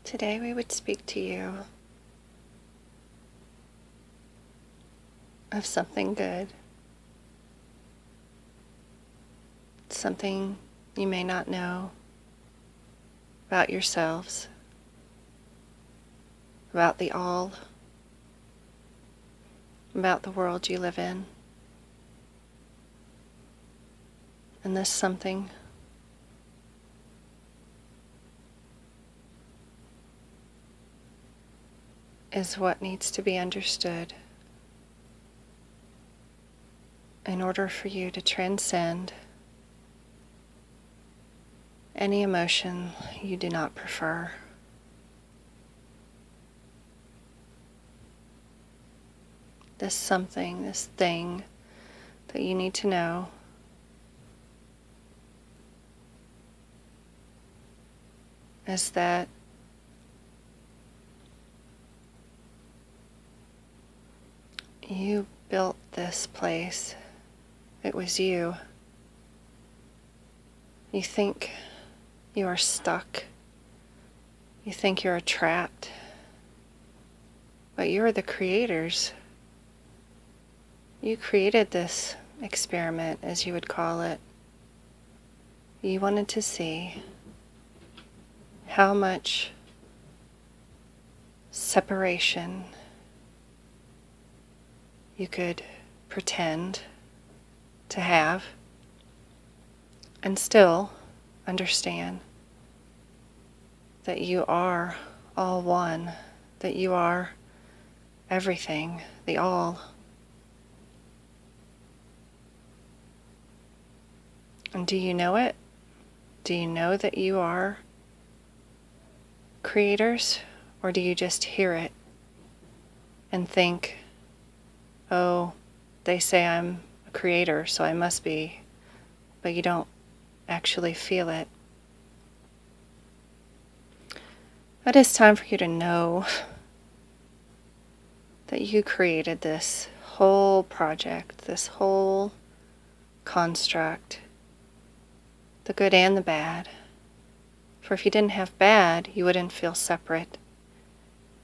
Today we would speak to you of something good, something you may not know about yourselves, about the all, about the world you live in. And this something is what needs to be understood in order for you to transcend any emotion you do not prefer. This something, this thing that you need to know is that you built this place. It was you. You think you are stuck. You think you're trapped. But you are the creators. You created this experiment, as you would call it. You wanted to see how much separation you could pretend to have and still understand that you are all one, that you are everything, the all. And do you know it? Do you know that you are creators? Or do you just hear it and think, oh, they say I'm a creator, so I must be, but you don't actually feel it? It is time for you to know that you created this whole project, this whole construct, the good and the bad. For if you didn't have bad, you wouldn't feel separate.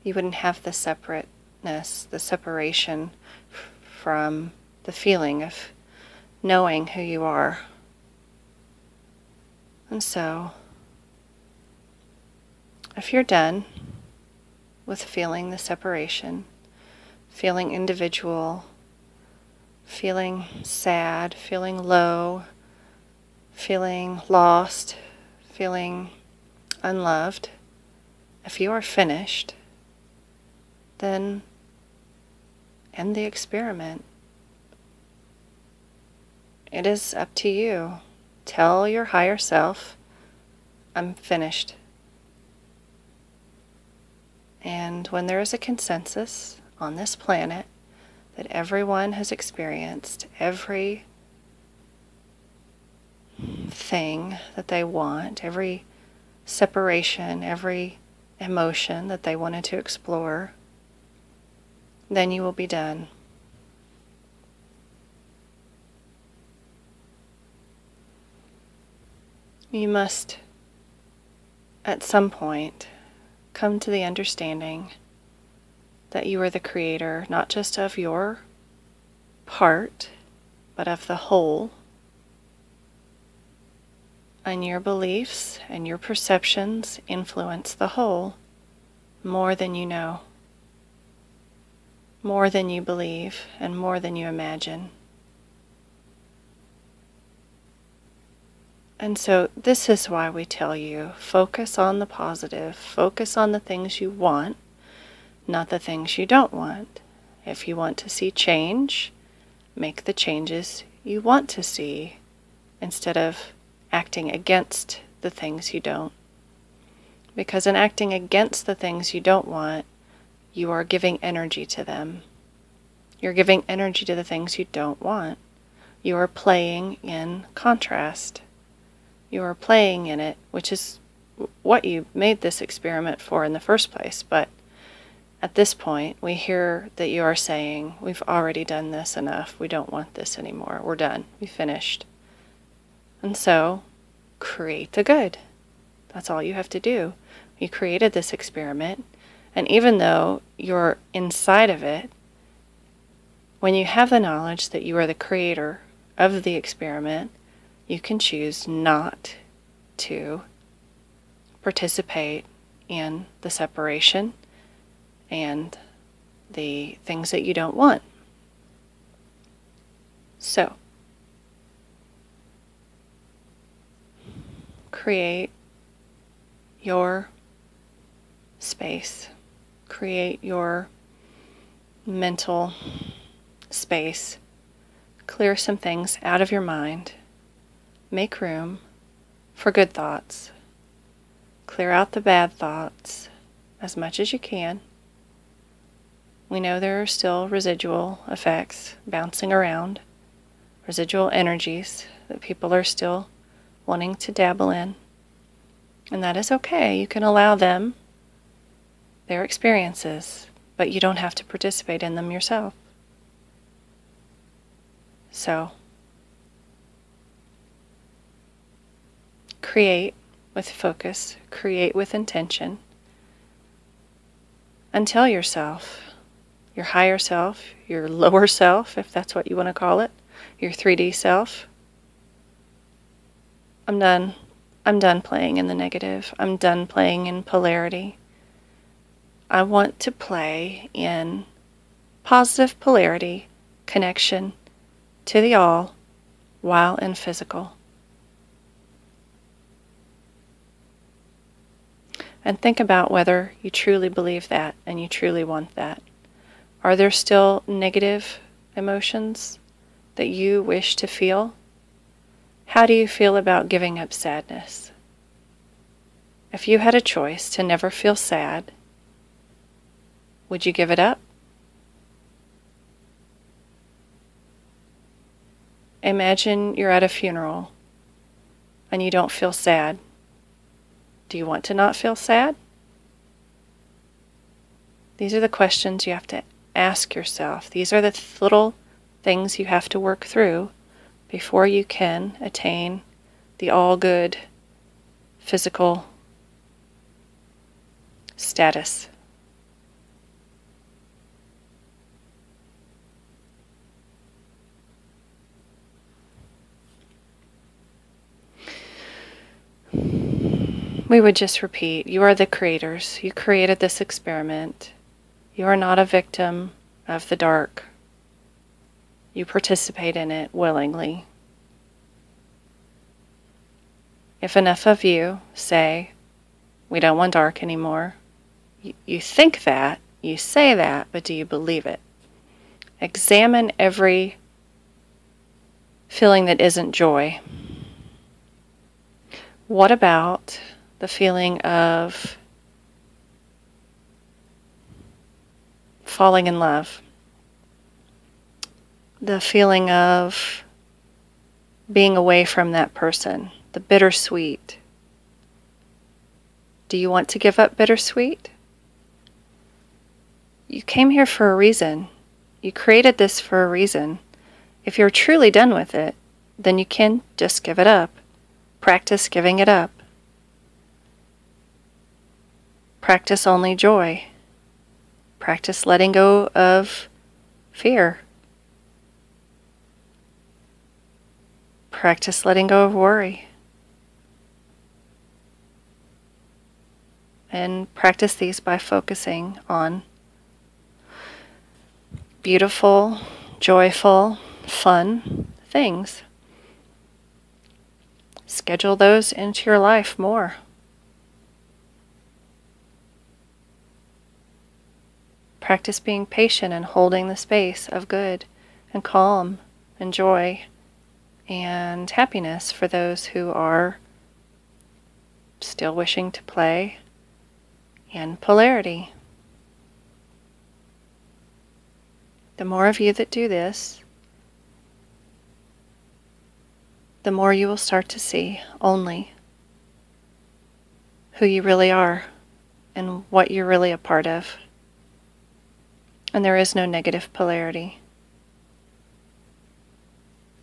You wouldn't have the separateness, the separation from the feeling of knowing who you are. And so, if you're done with feeling the separation, feeling individual, feeling sad, feeling low, feeling lost, feeling unloved, if you are finished, then end the experiment. It is up to you. Tell your higher self, I'm finished. And when there is a consensus on this planet that everyone has experienced every thing that they want, every separation, every emotion that they wanted to explore, then you will be done. You must, at some point, come to the understanding that you are the creator, not just of your part, but of the whole. And your beliefs and your perceptions influence the whole more than you know, more than you believe, and more than you imagine. And so this is why we tell you, focus on the positive, focus on the things you want, not the things you don't want. If you want to see change, make the changes you want to see instead of acting against the things you don't. Because in acting against the things you don't want, you are giving energy to them. You're giving energy to the things you don't want. You are playing in contrast. You are playing in it, which is what you made this experiment for in the first place. But at this point, we hear that you are saying, we've already done this enough. We don't want this anymore. We're done. We finished. And so, create the good. That's all you have to do. You created this experiment, and even though you're inside of it, when you have the knowledge that you are the creator of the experiment, you can choose not to participate in the separation and the things that you don't want. So, create your space, create your mental space, clear some things out of your mind, make room for good thoughts, clear out the bad thoughts as much as you can. We know there are still residual effects bouncing around, residual energies that people are still wanting to dabble in. And that is okay. You can allow them their experiences, but you don't have to participate in them yourself. So, create with focus, create with intention, and tell yourself, your higher self, your lower self, if that's what you want to call it, your 3D self, I'm done. I'm done playing in the negative. I'm done playing in polarity. I want to play in positive polarity, connection to the all, while in physical. And think about whether you truly believe that and you truly want that. Are there still negative emotions that you wish to feel? How do you feel about giving up sadness? If you had a choice to never feel sad, would you give it up? Imagine you're at a funeral and you don't feel sad. Do you want to not feel sad? These are the questions you have to ask yourself. These are the little things you have to work through before you can attain the all-good physical status. We would just repeat, you are the creators. You created this experiment. You are not a victim of the dark. You participate in it willingly. If enough of you say, we don't want dark anymore, you think that, you say that, but do you believe it? Examine every feeling that isn't joy. What about the feeling of falling in love? The feeling of being away from that person, the bittersweet. Do you want to give up bittersweet? You came here for a reason. You created this for a reason. If you're truly done with it, then you can just give it up. Practice giving it up. Practice only joy. Practice letting go of fear. Practice letting go of worry. And practice these by focusing on beautiful, joyful, fun things. Schedule those into your life more. Practice being patient and holding the space of good and calm and joy and happiness for those who are still wishing to play in polarity. The more of you that do this, the more you will start to see only who you really are and what you're really a part of. And there is no negative polarity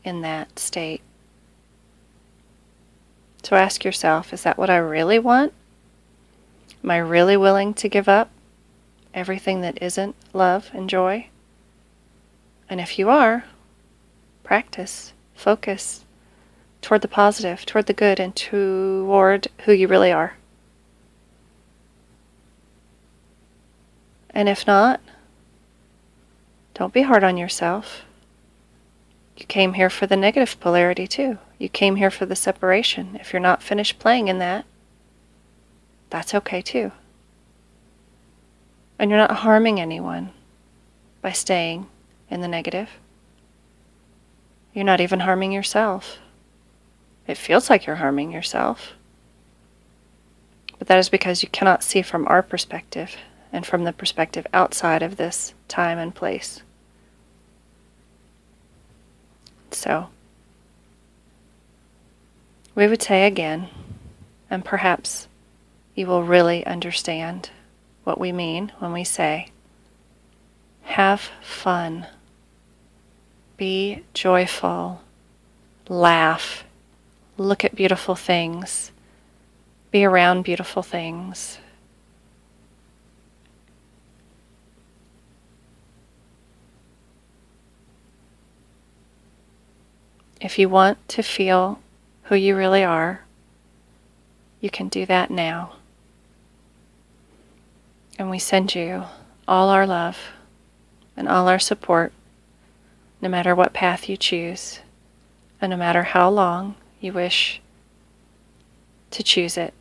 in that state. So ask yourself, is that what I really want? Am I really willing to give up everything that isn't love and joy? And if you are, practice, focus toward the positive, toward the good, and toward who you really are. And if not, don't be hard on yourself. You came here for the negative polarity too. You came here for the separation. If you're not finished playing in that, that's okay too. And you're not harming anyone by staying in the negative. You're not even harming yourself. It feels like you're harming yourself. But that is because you cannot see from our perspective and from the perspective outside of this time and place. So, we would say again, and perhaps you will really understand what we mean when we say, have fun, be joyful, laugh, look at beautiful things, be around beautiful things. If you want to feel who you really are, you can do that now. And we send you all our love and all our support, no matter what path you choose, and no matter how long you wish to choose it.